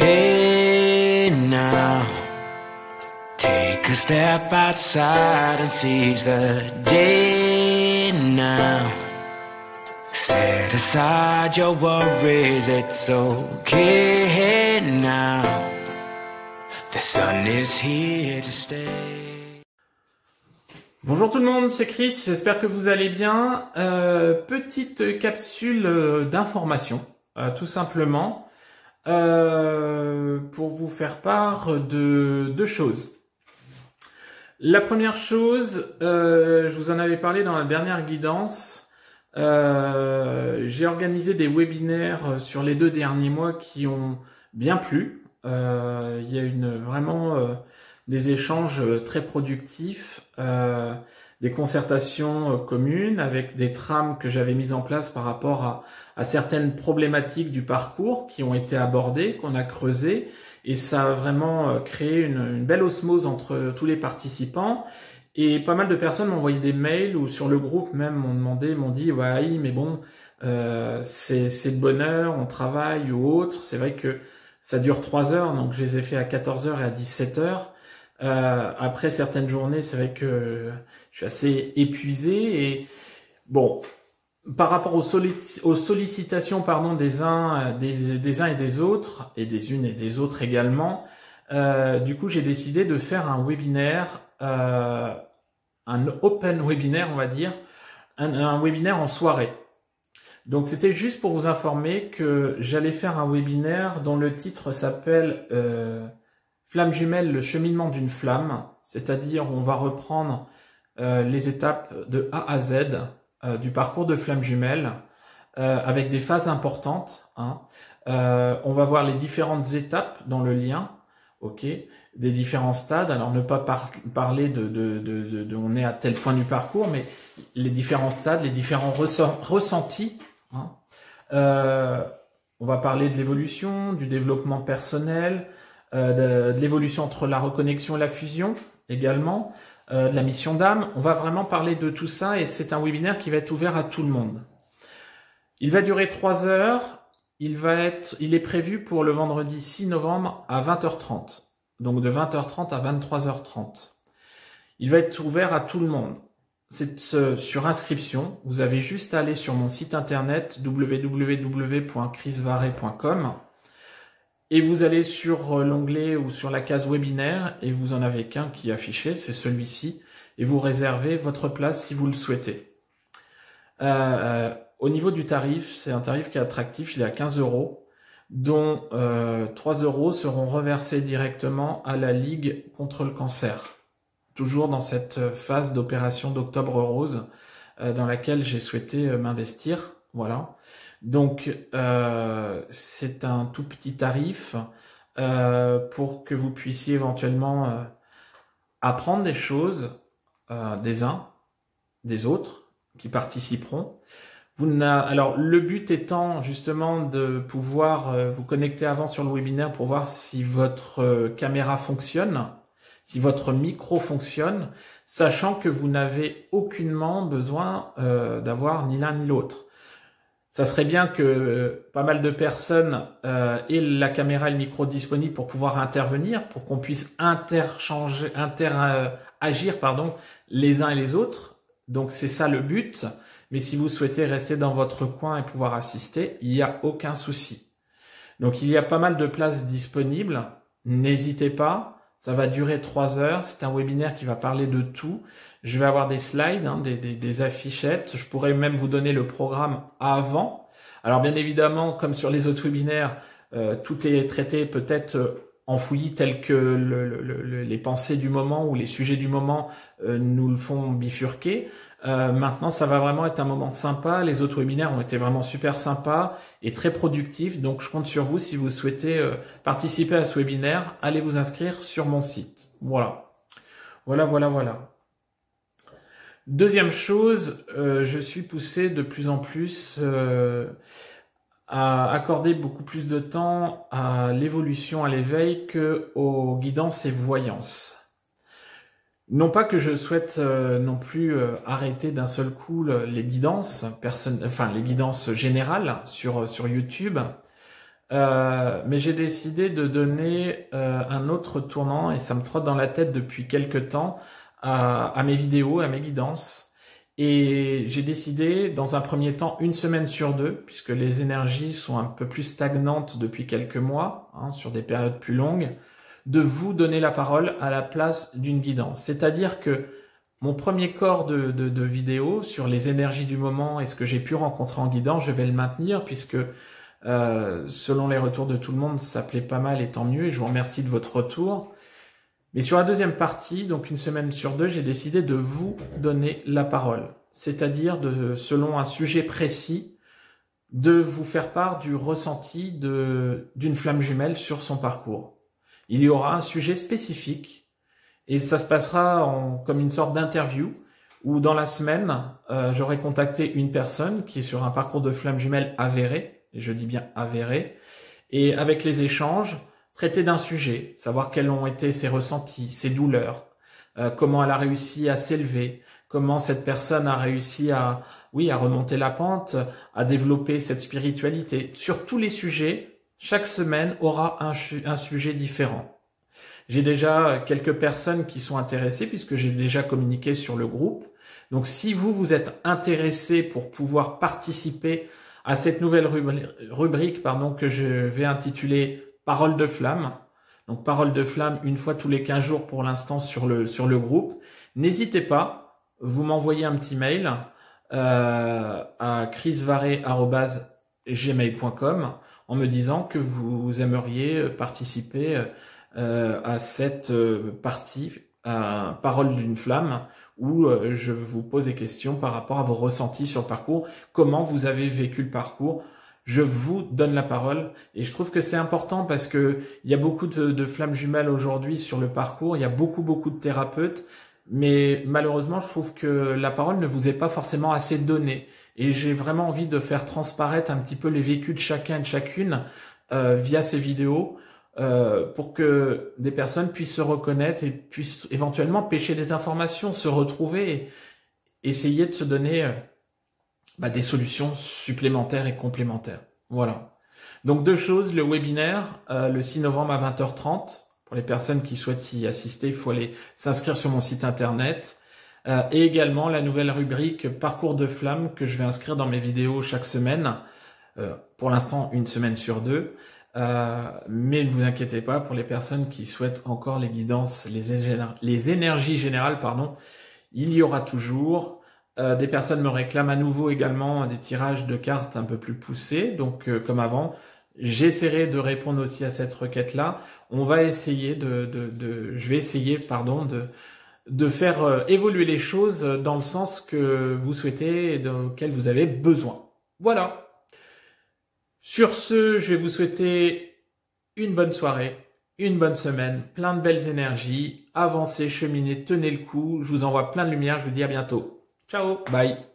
Hey now, take a step outside and seize the day now. Set aside your worries, it's okay now. The sun is here to stay. Bonjour tout le monde, c'est Chris, j'espère que vous allez bien. Petite capsule d'information, tout simplement. Pour vous faire part de deux choses. La première chose, je vous en avais parlé dans la dernière guidance, j'ai organisé des webinaires sur les 2 derniers mois qui ont bien plu. Il y a vraiment des échanges très productifs, des concertations communes avec des trames que j'avais mises en place par rapport à certaines problématiques du parcours qui ont été abordées, qu'on a creusées, et ça a vraiment créé une belle osmose entre tous les participants. Et pas mal de personnes m'ont envoyé des mails ou sur le groupe même m'ont dit ouais mais bon c'est de bonne heure, on travaille ou autre. C'est vrai que ça dure 3 heures, donc je les ai fait à 14 heures et à 17 heures. Après certaines journées, c'est vrai que je suis assez épuisé et bon, par rapport aux sollicitations des uns et des autres et des unes et des autres également, du coup j'ai décidé de faire un webinaire, un open webinaire on va dire, un webinaire en soirée. Donc c'était juste pour vous informer que j'allais faire un webinaire dont le titre s'appelle Flamme jumelle, le cheminement d'une flamme, c'est-à-dire on va reprendre les étapes de A à Z du parcours de flamme jumelle avec des phases importantes. On va voir les différentes étapes dans le lien, ok, des différents stades. Alors ne pas parler de on est à tel point du parcours, mais les différents stades, les différents ressentis. On va parler de l'évolution, du développement personnel, de l'évolution entre la reconnexion et la fusion également, de la mission d'âme. On va vraiment parler de tout ça et c'est un webinaire qui va être ouvert à tout le monde. Il va durer 3 heures. Il est prévu pour le vendredi 6 novembre à 20h30. Donc de 20h30 à 23h30. Il va être ouvert à tout le monde. C'est sur inscription. Vous avez juste à aller sur mon site internet www.chrisvarret.com et vous allez sur l'onglet ou sur la case webinaire et vous en avez qu'un qui est affiché, c'est celui-ci, et vous réservez votre place si vous le souhaitez. Au niveau du tarif, c'est un tarif qui est attractif, il est à 15 €, dont 3 € seront reversés directement à la Ligue contre le cancer. Toujours dans cette phase d'opération d'Octobre Rose dans laquelle j'ai souhaité m'investir. Voilà. Donc, c'est un tout petit tarif pour que vous puissiez éventuellement apprendre des choses des uns, des autres qui participeront. Alors, le but étant justement de pouvoir vous connecter avant sur le webinaire pour voir si votre caméra fonctionne, si votre micro fonctionne, sachant que vous n'avez aucunement besoin d'avoir ni l'un ni l'autre. Ça serait bien que pas mal de personnes aient la caméra et le micro disponibles pour pouvoir intervenir, pour qu'on puisse agir les uns et les autres. Donc c'est ça le but. Mais si vous souhaitez rester dans votre coin et pouvoir assister, il n'y a aucun souci. Donc il y a pas mal de places disponibles. N'hésitez pas. Ça va durer 3 heures. C'est un webinaire qui va parler de tout. Je vais avoir des slides, des affichettes. Je pourrais même vous donner le programme avant. Alors bien évidemment, comme sur les autres webinaires, tout est traité peut-être en fouillis tel que les pensées du moment ou les sujets du moment nous le font bifurquer. Maintenant, ça va vraiment être un moment sympa. Les autres webinaires ont été vraiment super sympas et très productifs. Donc, je compte sur vous si vous souhaitez participer à ce webinaire. Allez vous inscrire sur mon site. Voilà. Voilà. Deuxième chose, je suis poussé de plus en plus à accorder beaucoup plus de temps à l'évolution, à l'éveil que aux guidances et voyances. Non pas que je souhaite non plus arrêter d'un seul coup les guidances, les guidances générales sur YouTube, Mais j'ai décidé de donner un autre tournant, et ça me trotte dans la tête depuis quelques temps, à mes vidéos, à mes guidances. Et j'ai décidé, dans un premier temps, 1 semaine sur 2, puisque les énergies sont un peu plus stagnantes depuis quelques mois, hein, sur des périodes plus longues, de vous donner la parole à la place d'une guidance. C'est-à-dire que mon premier corps de vidéo sur les énergies du moment et ce que j'ai pu rencontrer en guidance, je vais le maintenir, puisque selon les retours de tout le monde, ça plaît pas mal et tant mieux, et je vous remercie de votre retour. Mais sur la deuxième partie, donc 1 semaine sur 2, j'ai décidé de vous donner la parole. C'est-à-dire, selon un sujet précis, de vous faire part du ressenti d'une flamme jumelle sur son parcours. Il y aura un sujet spécifique et ça se passera comme une sorte d'interview où dans la semaine, j'aurai contacté une personne qui est sur un parcours de flamme jumelle avéré, et je dis bien avéré, et avec les échanges, traiter d'un sujet, savoir quels ont été ses ressentis, ses douleurs, comment elle a réussi à s'élever, comment cette personne a réussi à remonter la pente, à développer cette spiritualité. Sur tous les sujets, chaque semaine aura un sujet différent. J'ai déjà quelques personnes qui sont intéressées puisque j'ai déjà communiqué sur le groupe. Donc si vous êtes intéressé pour pouvoir participer à cette nouvelle rubrique que je vais intituler Parole de flamme. Donc parole de flamme 1 fois tous les 15 jours pour l'instant sur le groupe. N'hésitez pas, vous m'envoyez un petit mail à chrisvaré@gmail.com en me disant que vous aimeriez participer à cette partie Parole d'une flamme où je vous pose des questions par rapport à vos ressentis sur le parcours, comment vous avez vécu le parcours. Je vous donne la parole et je trouve que c'est important parce que il y a beaucoup de flammes jumelles aujourd'hui sur le parcours, il y a beaucoup de thérapeutes, mais malheureusement je trouve que la parole ne vous est pas forcément assez donnée et j'ai vraiment envie de faire transparaître un petit peu les vécus de chacun et de chacune via ces vidéos pour que des personnes puissent se reconnaître et puissent éventuellement pêcher des informations, se retrouver et essayer de se donner des solutions supplémentaires et complémentaires. Voilà. Donc 2 choses, le webinaire le 6 novembre à 20h30. Pour les personnes qui souhaitent y assister, il faut aller s'inscrire sur mon site internet. Et également la nouvelle rubrique Parcours de flamme que je vais inscrire dans mes vidéos chaque semaine. Pour l'instant, 1 semaine sur 2. Mais ne vous inquiétez pas, pour les personnes qui souhaitent encore les guidances, les énergies générales, il y aura toujours. Des personnes me réclament à nouveau également des tirages de cartes un peu plus poussés. Donc, comme avant, j'essaierai de répondre aussi à cette requête-là. On va essayer je vais essayer, de faire évoluer les choses dans le sens que vous souhaitez et dans lequel vous avez besoin. Voilà. Sur ce, je vais vous souhaiter une bonne soirée, une bonne semaine, plein de belles énergies. Avancez, cheminez, tenez le coup. Je vous envoie plein de lumière. Je vous dis à bientôt. Ciao, bye.